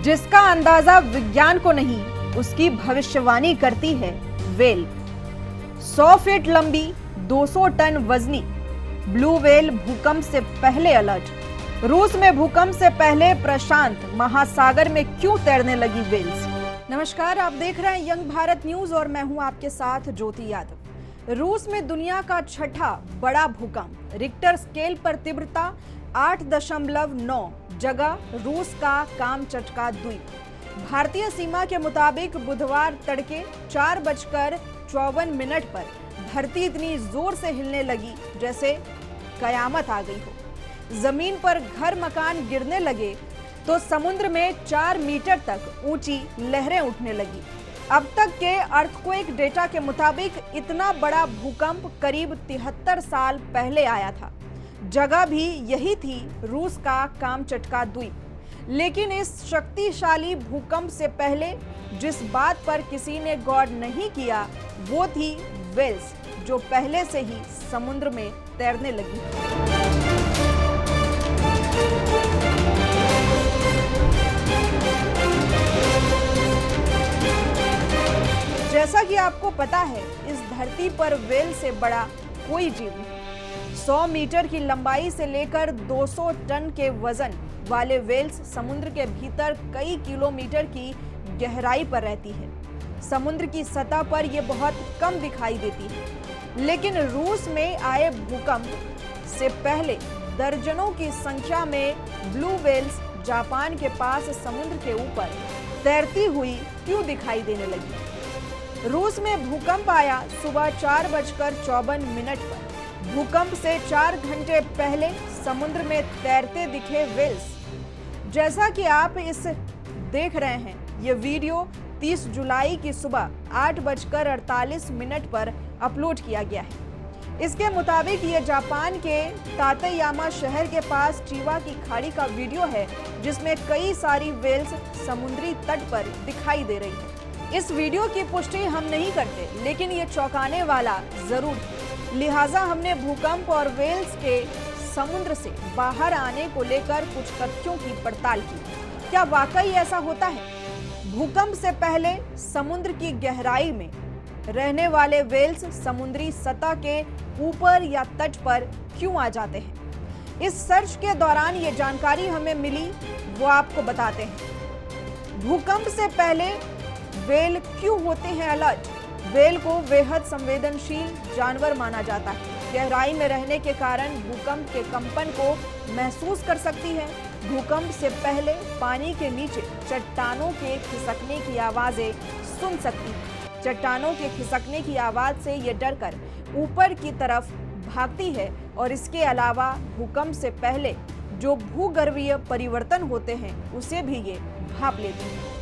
जिसका अंदाजा विज्ञान को नहीं, उसकी भविष्यवाणी करती है वेल। 100 फीट लंबी, 200 टन वजनी ब्लू वेल भूकंप से पहले अलर्ट। रूस में भूकंप से पहले प्रशांत महासागर में क्यों तैरने लगी वेल्स। नमस्कार, आप देख रहे हैं यंग भारत न्यूज और मैं हूं आपके साथ ज्योति यादव। रूस में दुनिया का छठा बड़ा भूकंप, रिक्टर स्केल पर तीव्रता 8.9, जगह रूस का कामचटका द्वीप। भारतीय सीमा के मुताबिक बुधवार तड़के 4:54 पर धरती इतनी जोर से हिलने लगी जैसे कयामत आ गई हो। जमीन पर घर मकान गिरने लगे तो समुद्र में 4 मीटर तक ऊंची लहरें उठने लगी। अब तक के अर्थक्वेक डेटा के मुताबिक इतना बड़ा भूकंप करीब 73 साल पहले आया था। जगह भी यही थी, रूस का कामचटका द्वीप। लेकिन इस शक्तिशाली भूकंप से पहले जिस बात पर किसी ने गौर नहीं किया वो थी वेल्स, जो पहले से ही समुद्र में तैरने लगी। जैसा कि आपको पता है, इस धरती पर वेल से बड़ा कोई जीव नहीं। 100 मीटर की लंबाई से लेकर 200 टन के वजन वाले वेल्स समुद्र के भीतर कई किलोमीटर की गहराई पर रहती है। समुद्र की सतह पर यह बहुत कम दिखाई देती है, लेकिन रूस में आए भूकंप से पहले दर्जनों की संख्या में ब्लू वेल्स जापान के पास समुद्र के ऊपर तैरती हुई क्यों दिखाई देने लगी। रूस में भूकंप आया सुबह 4:54 पर। भूकंप से 4 घंटे पहले समुद्र में तैरते दिखे वेल्स। जैसा कि आप इस देख रहे हैं, ये वीडियो 30 जुलाई की सुबह 8:48 पर अपलोड किया गया है। इसके मुताबिक ये जापान के तातेयामा शहर के पास चिवा की खाड़ी का वीडियो है, जिसमें कई सारी वेल्स समुद्री तट पर दिखाई दे रही है। इस वीडियो की पुष्टि हम नहीं करते, लेकिन ये चौंकाने वाला जरूर है। लिहाजा हमने भूकंप और वेल्स के समुद्र से बाहर आने को लेकर कुछ तथ्यों की पड़ताल की। क्या वाकई ऐसा होता है? भूकंप से पहले समुद्र की गहराई में रहने वाले वेल्स समुद्री सतह के ऊपर या तट पर क्यों आ जाते हैं? इस सर्च के दौरान ये जानकारी हमें मिली, वो आपको बताते हैं। भूकंप से पहले वेल क्यों होते हैं अलर्ट? वेल को बेहद संवेदनशील जानवर माना जाता है। गहराई में रहने के कारण भूकंप के कंपन को महसूस कर सकती है। भूकंप से पहले पानी के नीचे चट्टानों के खिसकने की आवाजें सुन सकती है। चट्टानों के खिसकने की आवाज से ये डरकर ऊपर की तरफ भागती है और इसके अलावा भूकंप से पहले जो भूगर्भीय परिवर्तन होते हैं उसे भी ये भांप लेती है।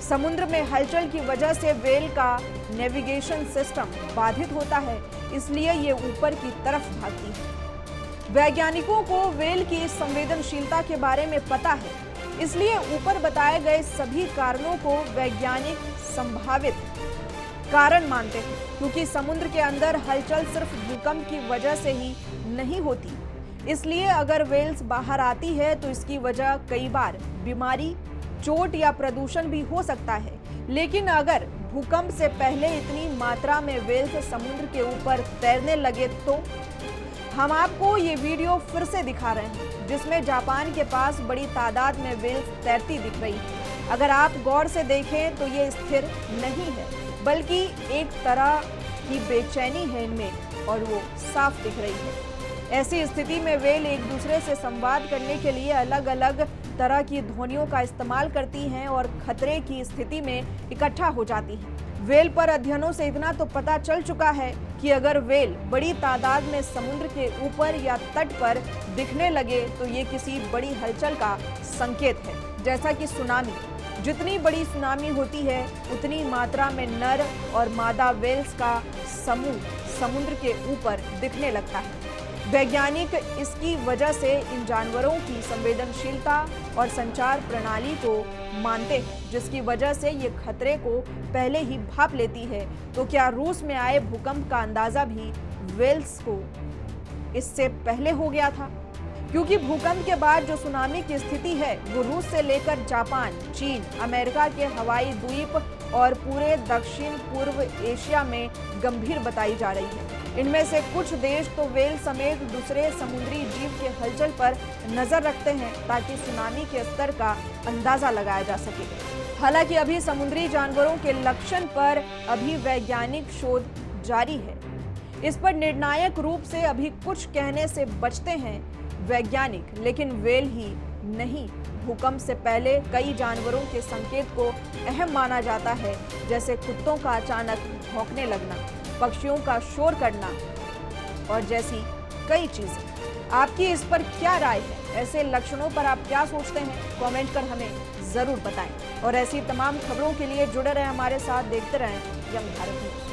समुद्र में हलचल की वजह से वेल का नेविगेशन सिस्टम बाधित होता है, इसलिए ये ऊपर की तरफ भागती है। वैज्ञानिकों को वेल की इस संवेदनशीलता के बारे में पता है, इसलिए ऊपर बताए गए सभी कारणों को वैज्ञानिक संभावित कारण मानते हैं, क्योंकि समुद्र के अंदर हलचल सिर्फ भूकंप की वजह से ही नहीं होती। इसलिए अगर वेल्स बाहर आती है तो इसकी वजह कई बार बीमारी, चोट या प्रदूषण भी हो सकता है। लेकिन अगर भूकंप से पहले इतनी मात्रा में वेल्स समुद्र के ऊपर तैरने लगे तो हम आपको ये वीडियो फिर से दिखा रहे हैं, जिसमें जापान के पास बड़ी तादाद में वेल्स तैरती दिख रही है। अगर आप गौर से देखें तो ये स्थिर नहीं है, बल्कि एक तरह की बेचैनी है इनमें और वो साफ दिख रही है। ऐसी स्थिति में वेल एक दूसरे से संवाद करने के लिए अलग अलग तरह की ध्वनियों का इस्तेमाल करती हैं और खतरे की स्थिति में इकट्ठा हो जाती हैं। वेल पर अध्ययनों से इतना तो पता चल चुका है कि अगर वेल बड़ी तादाद में समुद्र के ऊपर या तट पर दिखने लगे तो ये किसी बड़ी हलचल का संकेत है, जैसा कि सुनामी। जितनी बड़ी सुनामी होती है उतनी मात्रा में नर और मादा वेल्स का समूह समुद्र के ऊपर दिखने लगता है। वैज्ञानिक इसकी वजह से इन जानवरों की संवेदनशीलता और संचार प्रणाली को मानते हैं, जिसकी वजह से ये खतरे को पहले ही भांप लेती है। तो क्या रूस में आए भूकंप का अंदाजा भी वेल्स को इससे पहले हो गया था? क्योंकि भूकंप के बाद जो सुनामी की स्थिति है वो रूस से लेकर जापान, चीन, अमेरिका के हवाई द्वीप और पूरे दक्षिण पूर्व एशिया में गंभीर बताई जा रही है। इनमें से कुछ देश तो वेल समेत दूसरे समुद्री जीव के हलचल पर नजर रखते हैं ताकि सुनामी के स्तर का अंदाजा लगाया जा सके। हालांकि अभी समुद्री जानवरों के लक्षण पर अभी वैज्ञानिक शोध जारी है। इस पर निर्णायक रूप से अभी कुछ कहने से बचते हैं वैज्ञानिक, लेकिन वेल ही नहीं, भूकंप से पहले कई जानवरों के संकेत को अहम माना जाता है, जैसे कुत्तों का अचानक भौंकने लगना, पक्षियों का शोर करना और जैसी कई चीजें। आपकी इस पर क्या राय है? ऐसे लक्षणों पर आप क्या सोचते हैं? कमेंट कर हमें जरूर बताएं और ऐसी तमाम खबरों के लिए जुड़े रहें हमारे साथ, देखते रहें यंग भारत न्यूज।